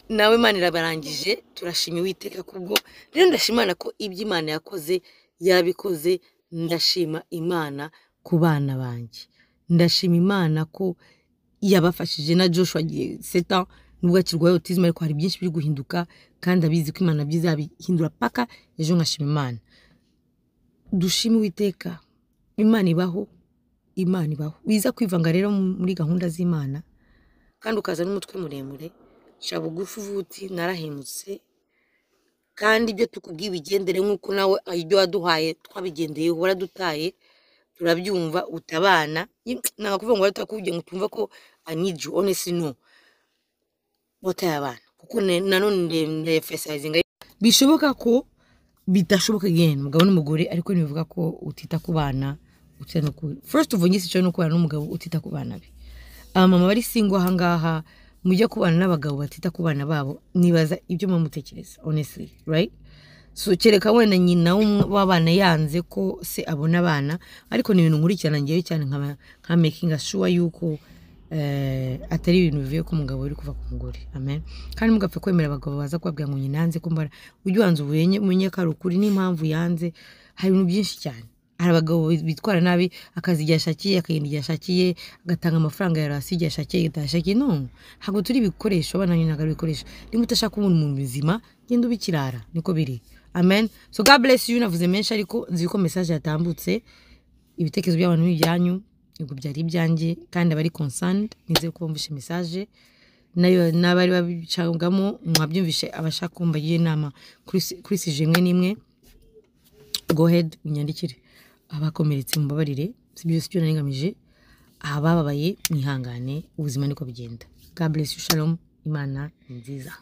nawe Imana irabarangije, turashima Uwiteka kubwo. Rero ndashimana ko ibyo Imana yakoze yabikoze. Ndashima Imana ku bana banje, ndashima Imana ko yabafashije na Joshua agiye 7 ans nubwo akirwaye autisme, ariko hari byinshi biri guhinduka, kandi abizi ko Imana bizabihindura paka ejo. Nkashima Imana, dushima Uwiteka. Imana ibaho, Imana ibaho. Wiza kwivanga rero muri gahunda z'Imana kandi ukaza n'umutwe muremure, shabugufu vuti narahemutse, kandi ibyo tukubwiye bigendere nk'uko nawe ibyo waduhaye twabigendeye waradutaye turabyumva utabana ntabwo kuvuga ngo waratakubwiye ngo tumva ko I need you honestly no wataye abana kuko nanone ndefesayizinga bishoboka ko bitashoboka again umugabo n'umugore ariko nibivuga ko utita ku bana utita no ku first of all ngisi cyo no kubana n'umugabo utita ku bana be mama bari singo ahangaha mujye kubana n'abagabo batita ku bana babo nibaza ibyo mutekereza honestly right so kereka wenda nyina w'abana yanze ko se abona abana ariko ni ibintu nkurikirana ngiye cyane nka making sure yuko atari ibintu bivuye ku mugabo uri kuva ku mugore amen kandi mugapfe kwemera abagabo baza kubabwira ngo nyinanze ko mbara ujye wanze ubuyenye karukuri n'impamvu yanze hari ibintu byinshi cyane hari abagabo bitwara nabi akazi yashakiye akayindi yashakiye agatanga amafaranga ya rasi yashakiye yashakiye no hago turi bikoresho abana nyina bikoresho nimba utashaka umuntu mu bizima genda ubikirara niko biri amen so God bless you navuze menshi ariko nzi ko message yatambutse ibitekerezo by'abantu bijyanyu ubwo byari ibyanjye kandi abari concerned nize ko bumvishe message nayo nabari babicangamo mwabyumvishe abashaka kumva inama kuri sije imwe n'imwe go ahead unyandikire abakomeretse mbabarire sibyo sibyo naringamije abababaye mwihangane ubuzima niko bigenda God bless you shalom imana nziza